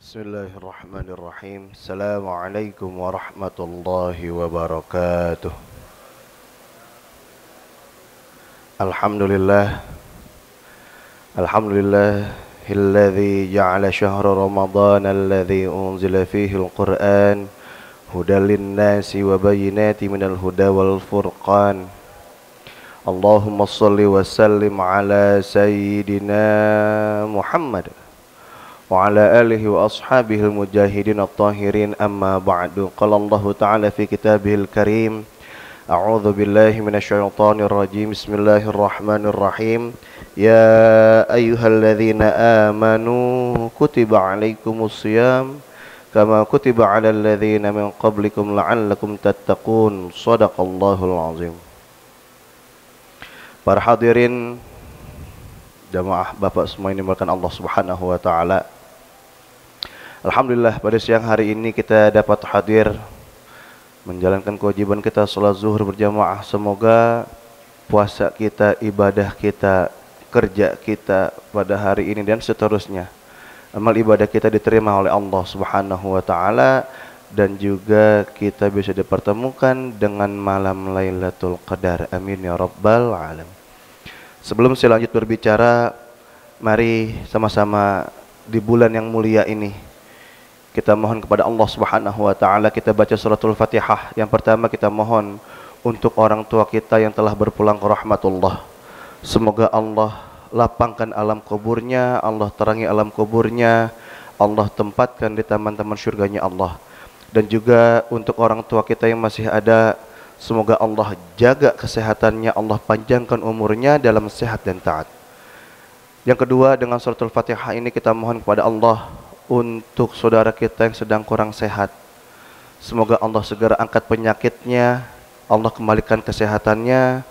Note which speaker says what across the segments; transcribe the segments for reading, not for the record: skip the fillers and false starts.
Speaker 1: Bismillahirrahmanirrahim. Assalamualaikum warahmatullahi wabarakatuh. Alhamdulillah. Alhamdulillahilladzi ja'ala syahra ramadhana alladzi unzila fihi al-Qur'an hudan lin-nasi wa bayyinatin minal huda wal furqan. Allahumma shalli wa sallim ala sayyidina Muhammad wa ala alihi wa ashabihi al-mujahidin at-tahirin, amma ba'du. Qala Allah ta'ala fi kitabihil karim, a'udzu billahi minasyaitonir rajim. Bismillahirrahmanirrahim. Ya ayyuhalladzina amanu kutiba 'alaikumus shiyam kama kutiba 'alal ladzina min qablikum la'allakum tattaqun. Shadaqallahul azim. Para hadirin jamaah Bapak semua ini dimuliakan Allah Subhanahu wa taala. Alhamdulillah, pada siang hari ini kita dapat hadir menjalankan kewajiban kita salat zuhur berjamaah. Semoga puasa kita, ibadah kita, kerja kita pada hari ini dan seterusnya, amal ibadah kita diterima oleh Allah Subhanahu wa taala, dan juga kita bisa dipertemukan dengan malam Lailatul Qadar. Amin ya rabbal alamin. Sebelum saya lanjut berbicara, mari sama-sama di bulan yang mulia ini kita mohon kepada Allah Subhanahu wa taala. Kita baca suratul Fatihah. Yang pertama kita mohon untuk orang tua kita yang telah berpulang ke rahmatullah. Semoga Allah lapangkan alam kuburnya, Allah terangi alam kuburnya, Allah tempatkan di taman-taman syurganya Allah. Dan juga untuk orang tua kita yang masih ada, semoga Allah jaga kesehatannya, Allah panjangkan umurnya dalam sehat dan taat. Yang kedua, dengan suratul Fatihah ini kita mohon kepada Allah untuk saudara kita yang sedang kurang sehat. Semoga Allah segera angkat penyakitnya, Allah kembalikan kesehatannya.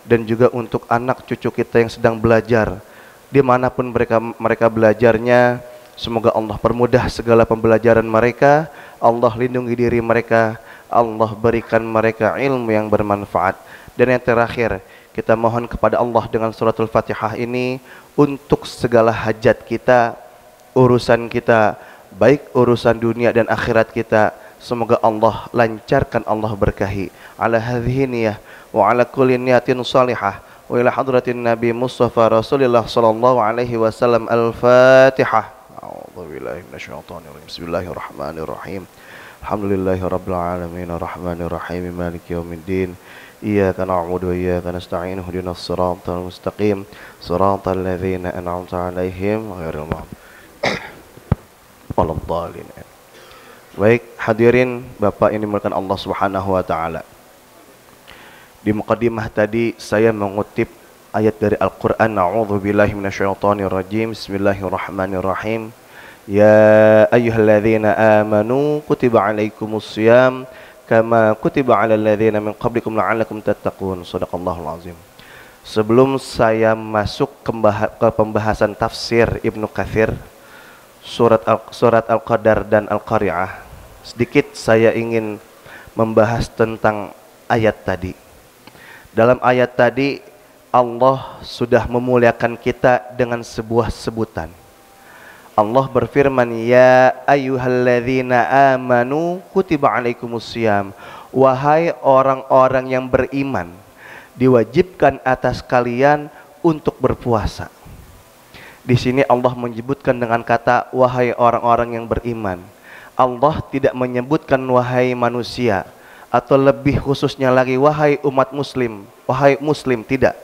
Speaker 1: Dan juga untuk anak cucu kita yang sedang belajar, dimanapun mereka belajarnya, semoga Allah permudah segala pembelajaran mereka, Allah lindungi diri mereka, Allah berikan mereka ilmu yang bermanfaat. Dan yang terakhir, kita mohon kepada Allah dengan suratul Fatihah ini untuk segala hajat kita, urusan kita, baik urusan dunia dan akhirat kita, semoga Allah lancarkan, Allah berkahi. Ala hadhihi niyah wa ala kulli niyatin salihah wa ila hadratin Nabi Mustafa Rasulullah sallallahu alaihi wasallam. Al-Fatihah. A'udzu billahi minasyaitonir rajim. Bismillahirrahmanirrahim. Alhamdulillahirabbil alamin arrahmanir rahim maliki yaumiddin. Iyyaka na'budu wa iyyaka nasta'in ihdinas siratal mustaqim siratal ladzina an'amta 'alaihim ghairil maghdubi waladhdallin. Baik hadirin Bapak yang dimuliakan Allah Subhanahu wa taala. Di muqaddimah tadi saya mengutip ayat dari Al-Qur'an. A'udzu billahi minasyaitonir rajim. Bismillahirrahmanirrahim. Ya ayyuhalladzina amanu kutiba 'alaikumus shiyam kama kutiba 'alal ladzina min qablikum la'allakum tattaqun. Shadaqallahul azim. Sebelum saya masuk ke pembahasan tafsir Ibnu Katsir surat Al-Qadar dan Al-Qari'ah, sedikit saya ingin membahas tentang ayat tadi. Dalam ayat tadi Allah sudah memuliakan kita dengan sebuah sebutan. Allah berfirman, ya ayyuhalladzina amanu kutiba 'alaikumus shiyam. Wahai orang-orang yang beriman, diwajibkan atas kalian untuk berpuasa. Di sini Allah menyebutkan dengan kata wahai orang-orang yang beriman. Allah tidak menyebutkan wahai manusia, atau lebih khususnya lagi wahai umat muslim, wahai muslim, tidak.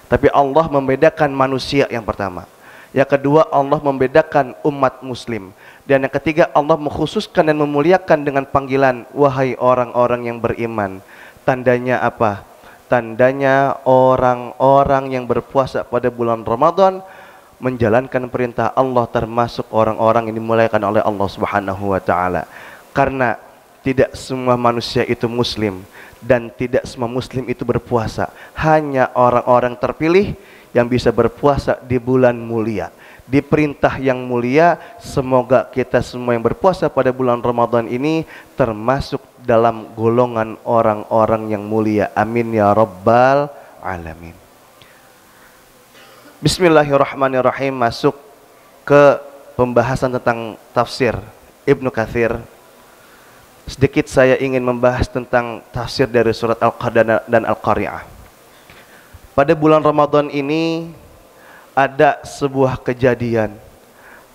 Speaker 1: Tapi Allah membedakan manusia yang pertama. Yang kedua, Allah membedakan umat muslim. Dan yang ketiga, Allah mengkhususkan dan memuliakan dengan panggilan wahai orang-orang yang beriman. Tandanya apa? Tandanya orang-orang yang berpuasa pada bulan Ramadan menjalankan perintah Allah, termasuk orang-orang yang dimuliakan oleh Allah Subhanahu wa taala. Karena tidak semua manusia itu muslim dan tidak semua muslim itu berpuasa. Hanya orang-orang terpilih yang bisa berpuasa di bulan mulia, di perintah yang mulia. Semoga kita semua yang berpuasa pada bulan Ramadan ini termasuk dalam golongan orang-orang yang mulia. Amin ya rabbal alamin. Bismillahirrahmanirrahim. Masuk ke pembahasan tentang tafsir Ibnu Katsir, sedikit saya ingin membahas tentang tafsir dari surat Al-Qadar dan Al-Qari'ah. Pada bulan Ramadan ini ada sebuah kejadian.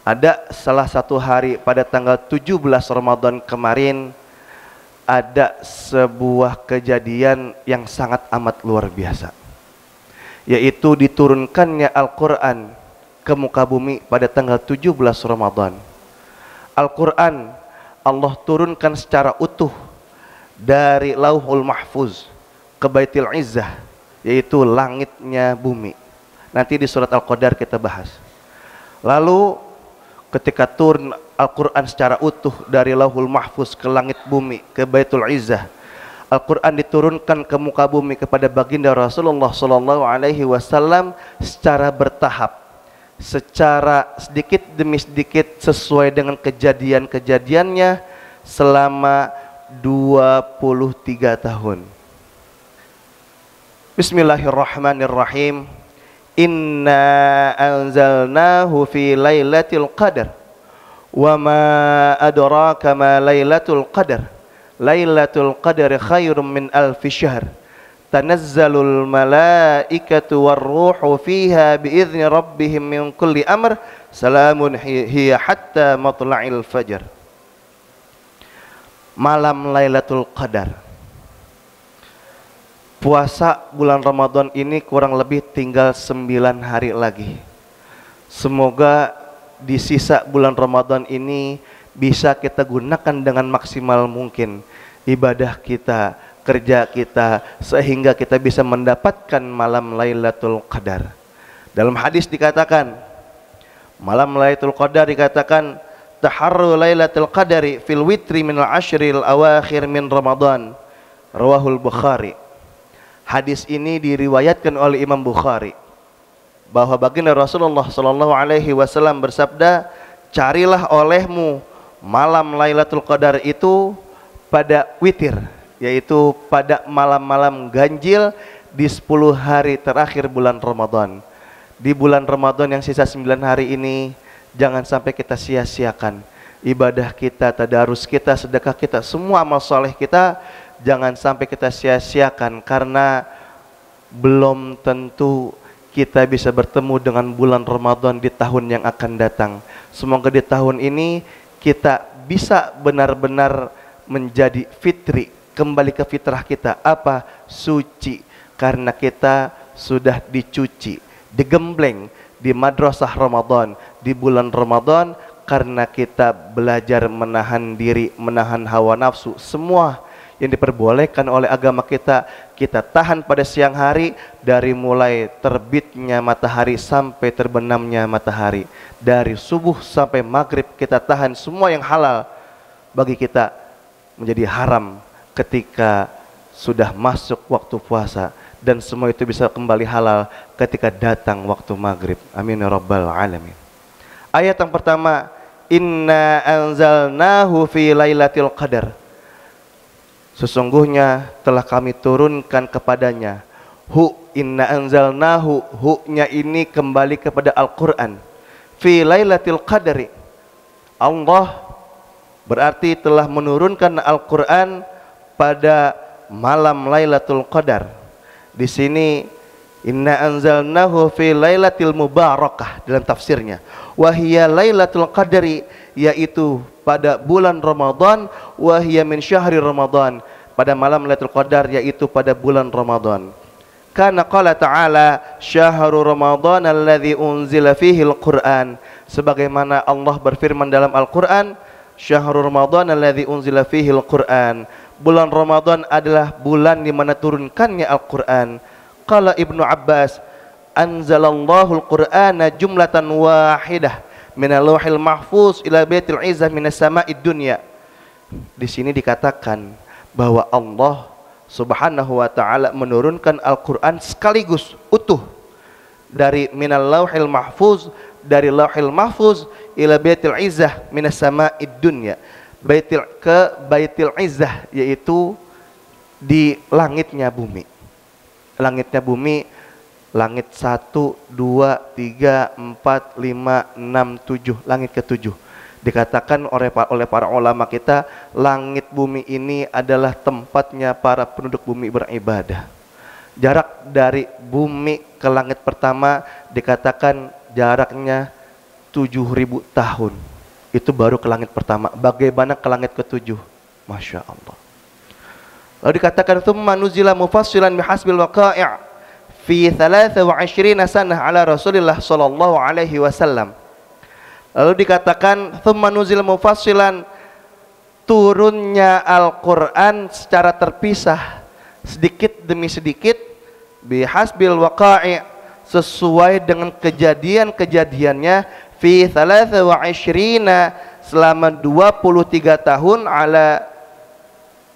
Speaker 1: Ada salah satu hari pada tanggal 17 Ramadan kemarin, ada sebuah kejadian yang sangat amat luar biasa, yaitu diturunkannya Al-Quran ke muka bumi pada tanggal 17 Ramadan. Al-Quran Allah turunkan secara utuh dari Lauhul Mahfuz ke Baitul Izzah, yaitu langitnya bumi. Nanti di surat Al-Qadar kita bahas. Lalu ketika turun Al-Quran secara utuh dari Lauhul Mahfuz ke langit bumi, ke Baitul Izzah, Al-Quran diturunkan ke muka bumi kepada baginda Rasulullah SAW secara bertahap, secara sedikit demi sedikit sesuai dengan kejadian-kejadiannya selama 23 tahun. Bismillahirrahmanirrahim. Inna anzalnahu fi lailatul qadar wa ma adraka ma lailatul qadar. Lailatul qadar khairum min alfi syahr. Tanazzalul malaikatu warruhu fiha biizni rabbihim min kulli amr. Salamun hiya hatta matla'il fajar. Malam Lailatul Qadar. Puasa bulan Ramadan ini kurang lebih tinggal 9 hari lagi. Semoga di sisa bulan Ramadan ini bisa kita gunakan dengan maksimal mungkin ibadah kita, kerja kita, sehingga kita bisa mendapatkan malam Lailatul Qadar. Dalam hadis dikatakan, malam Lailatul Qadar dikatakan, taharru Lailatul Qadari fil witri minal ashril awakhir min Ramadan. Rawahul Bukhari. Hadis ini diriwayatkan oleh Imam Bukhari, bahwa baginda Rasulullah SAW bersabda, carilah olehmu malam Lailatul Qadar itu pada witir, yaitu pada malam-malam ganjil di 10 hari terakhir bulan Ramadan. Di bulan Ramadan yang sisa 9 hari ini, jangan sampai kita sia-siakan ibadah kita, tadarus kita, sedekah kita, semua amal soleh kita, jangan sampai kita sia-siakan, karena belum tentu kita bisa bertemu dengan bulan Ramadan di tahun yang akan datang. Semoga di tahun ini kita bisa benar-benar menjadi fitri, kembali ke fitrah kita. Apa? Suci, karena kita sudah dicuci, digembleng di madrasah Ramadan, di bulan Ramadan, karena kita belajar menahan diri, menahan hawa nafsu. Semua yang diperbolehkan oleh agama kita, kita tahan pada siang hari, dari mulai terbitnya matahari sampai terbenamnya matahari. Dari subuh sampai maghrib kita tahan. Semua yang halal bagi kita menjadi haram ketika sudah masuk waktu puasa, dan semua itu bisa kembali halal ketika datang waktu maghrib. Amin ya rabbal alamin. Ayat yang pertama, inna anzalnahu fi lailatul qadar. Sesungguhnya telah kami turunkan kepadanya. Inna anzalnahu, nya ini kembali kepada Al-Quran. Fi lailatul qadari, Allah berarti telah menurunkan Al-Quran pada malam Lailatul Qadar. Di sini inna anzalnahu fi lailatil mubarakah dalam tafsirnya. Wahia Lailatul Qadari, yaitu pada bulan Ramadan. Wahia min syahri Ramadan, pada malam Lailatul Qadar, yaitu pada bulan Ramadan. Karena qala ta'ala syahru Ramadan alladzi unzila fihi al-Qur'an, sebagaimana Allah berfirman dalam Al-Qur'an, syahrul Ramadan alladzi unzila fihi al-Qur'an, bulan Ramadan adalah bulan di mana turunkannya Al-Qur'an. Qala Ibnu Abbas, anzalallahu al-Qur'ana jumlatan wahidah minal lauhil mahfuz ila baitil izzah minas sama'id dunya. Di sini dikatakan bahwa Allah Subhanahu wa ta'ala menurunkan Al-Quran sekaligus utuh dari minal lauhil mahfuz, dari lauhil mahfuz ila baitil izzah minas sama'id dunya, ke baitil izzah, yaitu di langitnya bumi. Langitnya bumi Langit 1, 2, 3, 4, 5, 6, 7. Langit ke-7. Dikatakan oleh para ulama kita, langit bumi ini adalah tempatnya para penduduk bumi beribadah. Jarak dari bumi ke langit pertama dikatakan jaraknya 7.000 tahun. Itu baru ke langit pertama. Bagaimana ke langit ke-7? Masya Allah. Lalu dikatakan thumma nuzila mufassilan bihasbil waqai' fi 23 sanah ala Rasulillah sallallahu alaihi wasallam. Lalu dikatakan thumma nuzila mufassilan, turunnya Al-Qur'an secara terpisah sedikit demi sedikit bihasbil waqai', sesuai dengan kejadian-kejadiannya fi 23, selama 23 tahun ala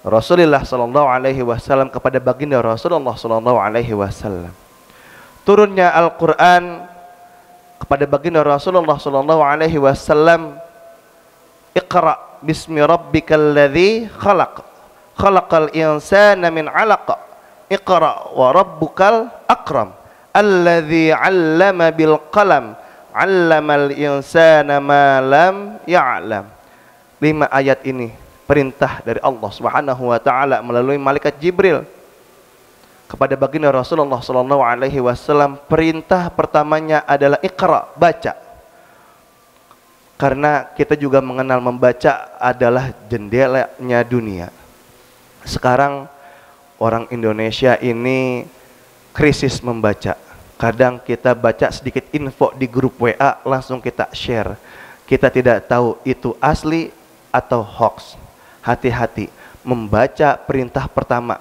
Speaker 1: Rasulullah sallallahu alaihi wasallam, kepada baginda Rasulullah sallallahu alaihi wasallam. Turunnya Al-Qur'an kepada baginda Rasulullah sallallahu alaihi wasallam, Iqra bismi rabbikal ladzi khalaq, khalaqal insana min 'alaq, Iqra wa rabbukal akram, alladzi 'allama bil qalam, 'allamal insana ma lam ya'lam. 5 ayat ini perintah dari Allah Subhanahu wa taala melalui malaikat Jibril kepada baginda Rasulullah sallallahu alaihi wasallam. Perintah pertamanya adalah Iqra, baca. Karena kita juga mengenal membaca adalah jendelanya dunia. Sekarang orang Indonesia ini krisis membaca. Kadang kita baca sedikit info di grup WA langsung kita share. Kita tidak tahu itu asli atau hoax. Hati-hati membaca. Perintah pertama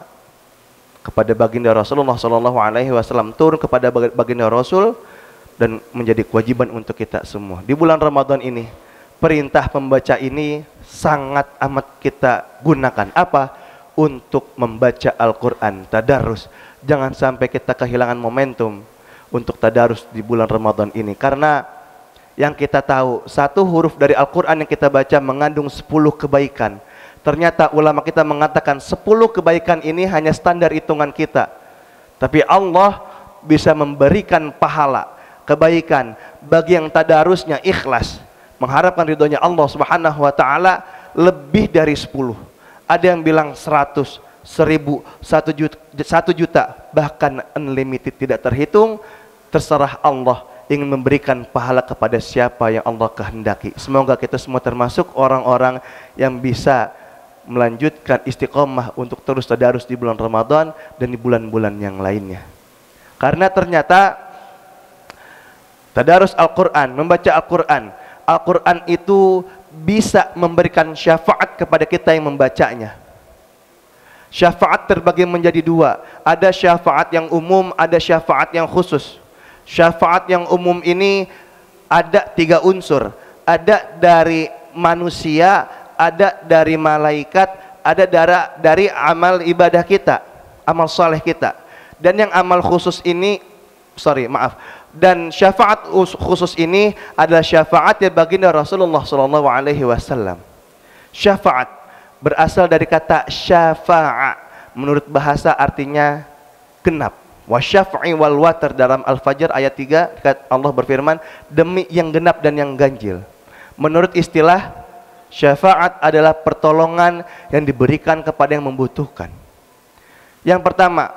Speaker 1: kepada baginda Rasulullah sallallahu alaihi wasallam, turun kepada baginda Rasul dan menjadi kewajiban untuk kita semua. Di bulan Ramadan ini, perintah membaca ini sangat amat kita gunakan. Apa? Untuk membaca Al-Qur'an, tadarus. Jangan sampai kita kehilangan momentum untuk tadarus di bulan Ramadan ini, karena yang kita tahu, satu huruf dari Al-Qur'an yang kita baca mengandung 10 kebaikan. Ternyata ulama kita mengatakan 10 kebaikan ini hanya standar hitungan kita. Tapi Allah bisa memberikan pahala, kebaikan bagi yang tadarusnya ikhlas, mengharapkan ridhonya Allah Subhanahu wa taala, lebih dari 10. Ada yang bilang 100, 1000, 1 juta, bahkan unlimited, tidak terhitung. Terserah Allah ingin memberikan pahala kepada siapa yang Allah kehendaki. Semoga kita semua termasuk orang-orang yang bisa melanjutkan istiqomah untuk terus tadarus di bulan Ramadan dan di bulan-bulan yang lainnya. Karena ternyata tadarus Al-Qur'an, membaca Al-Qur'an, Al-Qur'an itu bisa memberikan syafaat kepada kita yang membacanya. Syafaat terbagi menjadi 2. Ada syafaat yang umum, ada syafaat yang khusus. Syafaat yang umum ini ada 3 unsur. Ada dari manusia, ada dari malaikat, ada dari amal ibadah kita, amal soleh kita. Dan yang amal khusus ini, dan syafaat khusus ini adalah syafaat yang baginda Rasulullah sallallahu alaihi wasallam. Syafaat berasal dari kata syafa'a, menurut bahasa artinya genap. Wa syaf'i wal watar, dalam Al-Fajr ayat 3 Allah berfirman, demi yang genap dan yang ganjil. Menurut istilah, syafaat adalah pertolongan yang diberikan kepada yang membutuhkan. Yang pertama,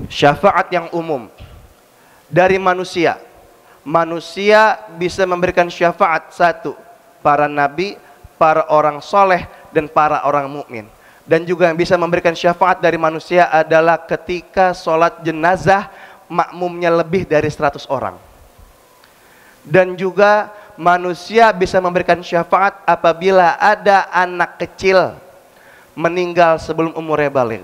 Speaker 1: syafaat yang umum dari manusia. Manusia bisa memberikan syafaat: 1, para nabi, para orang soleh, dan para orang mukmin. Dan juga yang bisa memberikan syafaat dari manusia adalah ketika sholat jenazah makmumnya lebih dari 100 orang. Dan juga manusia bisa memberikan syafaat apabila ada anak kecil meninggal sebelum umurnya baligh.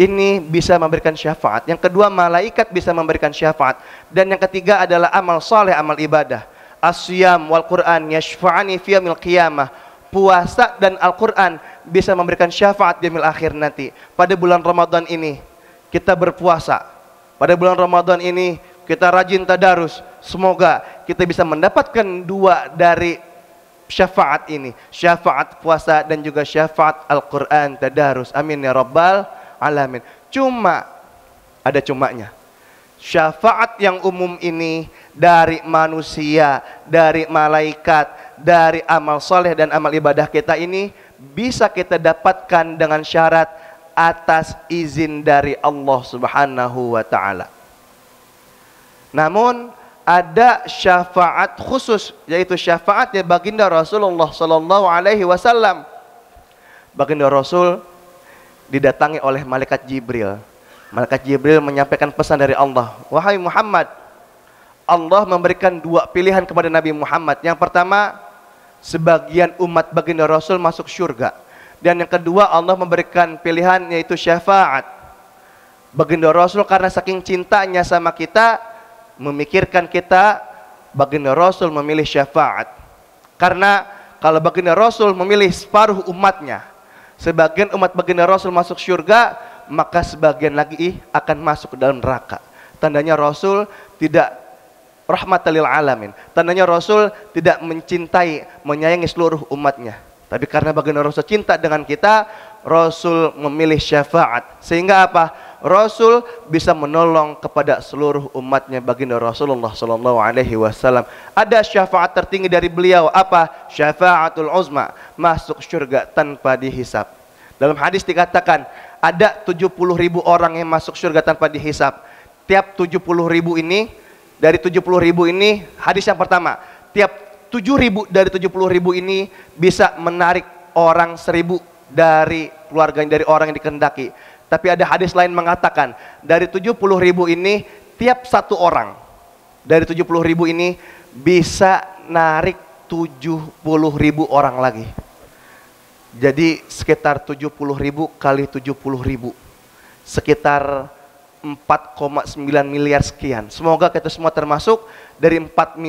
Speaker 1: Ini bisa memberikan syafaat. Yang kedua, malaikat bisa memberikan syafaat. Dan yang ketiga adalah amal soleh, amal ibadah. As-siyam wal Qur'an yashfa'ani fi yaumil qiyamah. Puasa dan Al-Quran bisa memberikan syafaat di yaumil akhir nanti. Pada bulan Ramadan ini kita berpuasa. Pada bulan Ramadan ini kita rajin tadarus. Semoga kita bisa mendapatkan 2 dari syafaat ini, syafaat puasa dan juga syafaat Al-Quran tadarus. Amin ya rabbal alamin. Cuma ada cumanya. Syafaat yang umum ini dari manusia, dari malaikat, dari amal soleh dan amal ibadah kita ini bisa kita dapatkan dengan syarat atas izin dari Allah Subhanahu wa ta'ala. Namun ada syafaat khusus, yaitu syafaatnya baginda Rasulullah sallallahu alaihi wasallam. Baginda Rasul didatangi oleh malaikat Jibril. Malaikat Jibril menyampaikan pesan dari Allah. Wahai Muhammad, Allah memberikan dua pilihan kepada Nabi Muhammad. Yang pertama, sebagian umat baginda Rasul masuk surga. Dan yang kedua, Allah memberikan pilihan yaitu syafaat. Baginda Rasul karena saking cintanya sama kita, memikirkan kita, baginda Rasul memilih syafaat. Karena kalau baginda Rasul memilih separuh umatnya, sebagian umat baginda Rasul masuk surga, maka sebagian lagi akan masuk ke dalam neraka. Tandanya Rasul tidak rahmatan lil alamin. Tandanya Rasul tidak mencintai, menyayangi seluruh umatnya. Tapi karena baginda Rasul cinta dengan kita, Rasul memilih syafaat. Sehingga apa? Rasul bisa menolong kepada seluruh umatnya baginda Rasulullah sallallahu alaihi wasallam. Ada syafaat tertinggi dari beliau, apa? Syafaatul uzma, masuk surga tanpa dihisab. Dalam hadis dikatakan ada 70.000 orang yang masuk surga tanpa dihisab. Tiap 70.000 ini, dari 70.000 ini, hadis yang pertama, tiap 7.000 dari 70.000 ini bisa menarik orang 1.000 dari keluarganya, dari orang yang dikehendaki. Tapi ada hadis lain mengatakan dari 70.000 ini, tiap satu orang dari 70.000 ini bisa narik 70.000 orang lagi. Jadi sekitar 70.000 kali 70.000, sekitar 4,9 miliar sekian. Semoga kita semua termasuk dari 4,9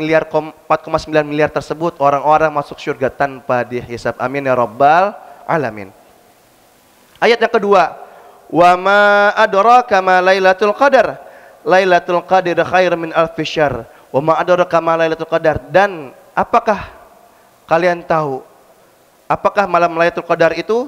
Speaker 1: miliar tersebut, orang-orang masuk surga tanpa dihisab. Amin ya rabbal alamin. Ayat yang kedua, wa ma adraka ma lailatul qadar, lailatul qadar khair min alfi syahr, wa ma adraka ma lailatul qadar. Dan apakah kalian tahu apakah malam Lailatul Qadar itu?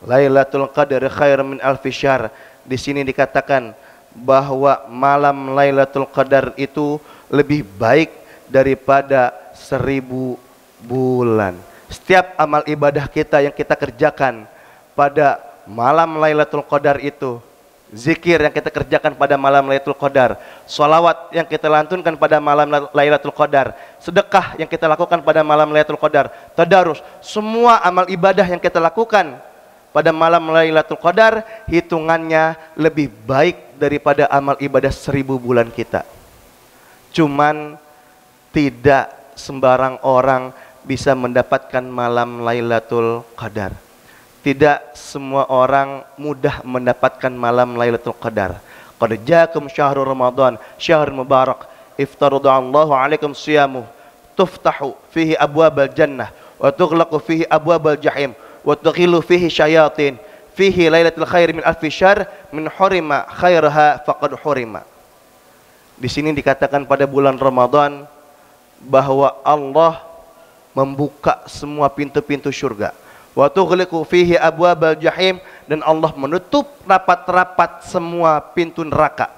Speaker 1: Lailatul Qadar khair min alfi syahr. Di sini dikatakan bahwa malam Lailatul Qadar itu lebih baik daripada 1000 bulan. Setiap amal ibadah kita yang kita kerjakan pada malam Lailatul Qadar itu, zikir yang kita kerjakan pada malam Lailatul Qadar, sholawat yang kita lantunkan pada malam Lailatul Qadar, sedekah yang kita lakukan pada malam Lailatul Qadar, tadarus, semua amal ibadah yang kita lakukan pada malam Lailatul Qadar, hitungannya lebih baik daripada amal ibadah 1000 bulan kita. Cuman tidak sembarang orang bisa mendapatkan malam Lailatul Qadar. Tidak semua orang mudah mendapatkan malam Lailatul Qadar. Qad ja'akum syahrul Ramadan, syahrul mubarak, iftaradallahu alaikum siyamuh, tuftahu fihi abwabal jannah, wa tughlaqu fihi abwabal jahim, wa tughilu fihi syayatin, fihi lailatul khair min alfi syahr, min hurima khairaha faqad hurima. Di sini dikatakan pada bulan Ramadan bahwa Allah membuka semua pintu-pintu surga. Wa tughliqu fihi abwabal jahim, dan Allah menutup rapat-rapat semua pintu neraka.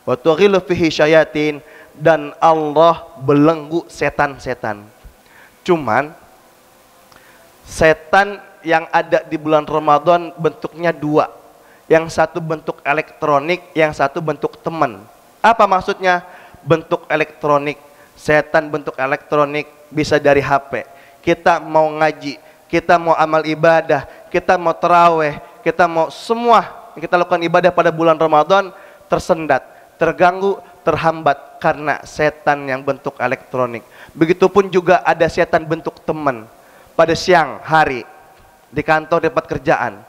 Speaker 1: Wa tughilu fihi syayatin, dan Allah belenggu setan-setan. Cuman setan yang ada di bulan Ramadan bentuknya dua. Yang satu bentuk elektronik, yang satu bentuk teman. Apa maksudnya bentuk elektronik? Setan bentuk elektronik bisa dari HP. Kita mau ngaji, kita mau amal ibadah, kita mau terawih, kita mau semua yang kita lakukan ibadah pada bulan Ramadan tersendat, terganggu, terhambat karena setan yang bentuk elektronik. Begitupun juga ada setan bentuk teman. Pada siang hari di kantor, tempat kerjaan,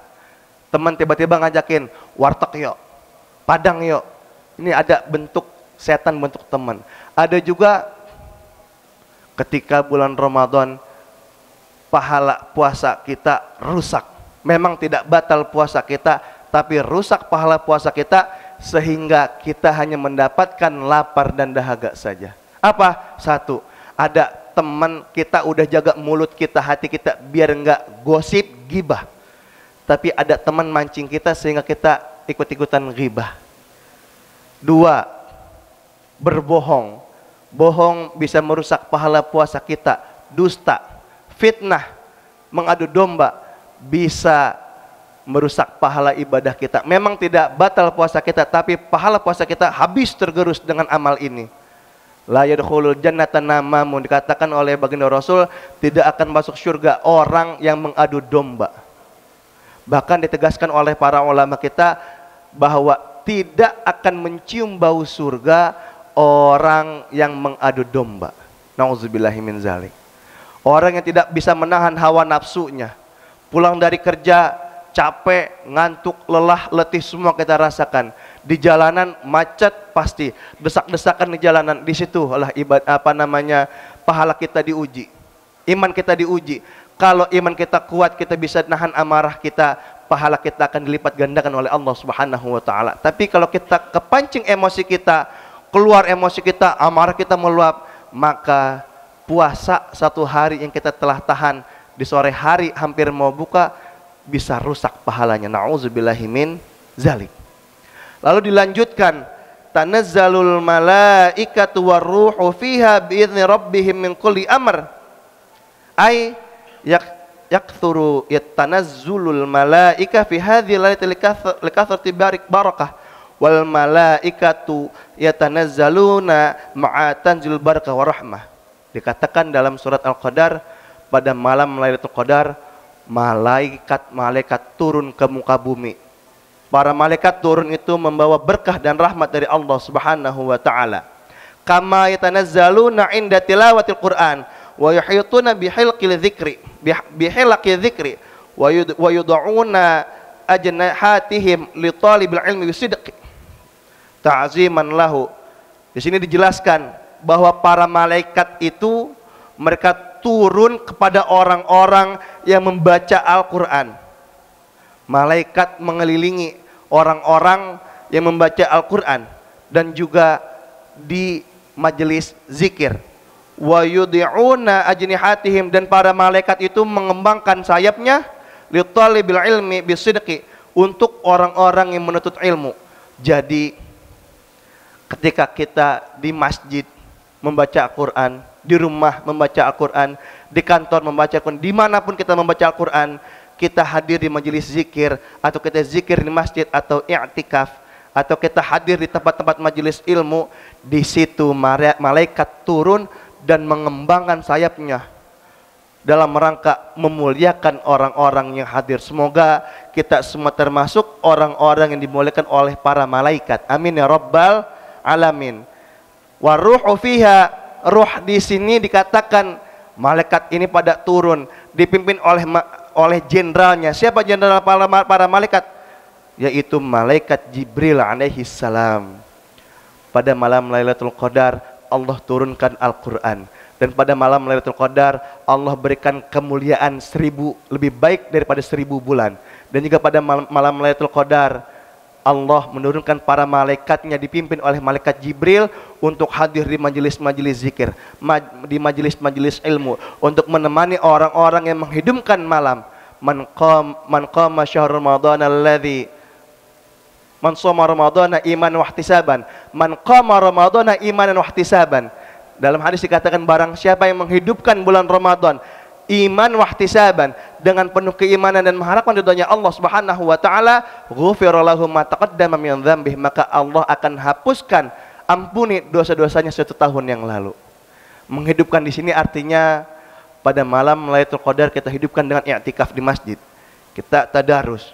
Speaker 1: teman tiba-tiba ngajakin warteg yuk, padang yuk. Ini ada bentuk setan bentuk teman. Ada juga ketika bulan Ramadan pahala puasa kita rusak. Memang tidak batal puasa kita, tapi rusak pahala puasa kita sehingga kita hanya mendapatkan lapar dan dahaga saja. Apa? Satu, ada teman kita udah jaga mulut kita, hati kita biar enggak gosip, gibah. Tapi ada teman mancing kita sehingga kita ikut-ikutan ghibah. Dua, berbohong. Bohong bisa merusak pahala puasa kita. Dusta, fitnah, mengadu domba bisa merusak pahala ibadah kita. Memang tidak batal puasa kita, tapi pahala puasa kita habis tergerus dengan amal ini. La yadkhulul jannata namamun, dikatakan oleh baginda Rasul, tidak akan masuk surga orang yang mengadu domba. Bahkan ditegaskan oleh para ulama kita bahwa tidak akan mencium bau surga orang yang mengadu domba. Nauzubillahi min zalik. Orang yang tidak bisa menahan hawa nafsunya. Pulang dari kerja capek, ngantuk, lelah, letih semua kita rasakan. Di jalanan macet pasti, desak-desakan di jalanan. Di situ lah pahala kita diuji. Iman kita diuji. Kalau iman kita kuat, kita bisa nahan amarah kita, pahala kita akan dilipat gandakan oleh Allah Subhanahu wa taala. Tapi kalau kita kepancing emosi kita, keluar emosi kita, amarah kita meluap, maka puasa satu hari yang kita telah tahan di sore hari hampir mau buka bisa rusak pahalanya. Nauzubillahi min zalik. Lalu dilanjutkan, tanazzalul malaikatu warruhu fiha biizni rabbihim min kulli amr. Ay yakthuru yatanazzulul malaika fi hadhil lailati likathrati barakah wal malaikatu yatanazzaluna ma'a tanzilul barakah wa rahmah. Dikatakan dalam surat Al-Qadar, pada malam Lailatul Qadar malaikat turun ke muka bumi. Para malaikat turun itu membawa berkah dan rahmat dari Allah Subhanahu wa taala. Kama yatanazzaluna 'inda tilawatil Qur'an wa yuhituna bihilqil dzikri wa yud'una ajnahatihim li talibil ilmi bisidqi ta'ziman lahu. Di sini dijelaskan bahwa para malaikat itu mereka turun kepada orang-orang yang membaca Al-Qur'an. Malaikat mengelilingi orang-orang yang membaca Al-Qur'an dan juga di majelis zikir. Wa yud'una ajnihatihim, dan para malaikat itu mengembangkan sayapnya li talibil ilmi bisidqi, untuk orang-orang yang menuntut ilmu. Jadi ketika kita di masjid membaca Al-Quran, di rumah membaca Al-Quran, di kantor membaca Al-Quran, dimanapun kita membaca Al-Quran, kita hadir di majelis zikir, atau kita zikir di masjid, atau i'tikaf, atau kita hadir di tempat-tempat majelis ilmu, di situ malaikat turun dan mengembangkan sayapnya dalam rangka memuliakan orang-orang yang hadir. Semoga kita semua termasuk orang-orang yang dimuliakan oleh para malaikat. Amin ya rabbal alamin. Waruhu fiha, ruh di sini dikatakan malaikat ini pada turun dipimpin oleh jenderalnya. Siapa jenderal para malaikat? Yaitu malaikat Jibril alaihi salam. Pada malam Lailatul Qadar Allah turunkan Al-Quran, dan pada malam Lailatul Qadar Allah berikan kemuliaan lebih baik daripada 1000 bulan. Dan juga pada malam Lailatul Qadar Allah menurunkan para malaikatnya dipimpin oleh malaikat Jibril untuk hadir di majelis-majelis zikir, di majelis-majelis ilmu, untuk menemani orang-orang yang menghidupkan malam. Man qama syahr Ramadan alladzi man shoma Ramadana imanan wa ihtisaban. Man qama Ramadana imanan wa ihtisaban. Dalam hadis dikatakan, barang siapa yang menghidupkan bulan Ramadan iman wa ihtisaban, dengan penuh keimanan dan mengharapkan ridhonya Allah Subhanahu wa taala, ghufira lahu ma taqaddama min dzambih, maka Allah akan hapuskan, ampuni dosa-dosanya 1 tahun yang lalu. Menghidupkan di sini artinya pada malam Lailatul Qadar kita hidupkan dengan i'tikaf di masjid. Kita tadarus,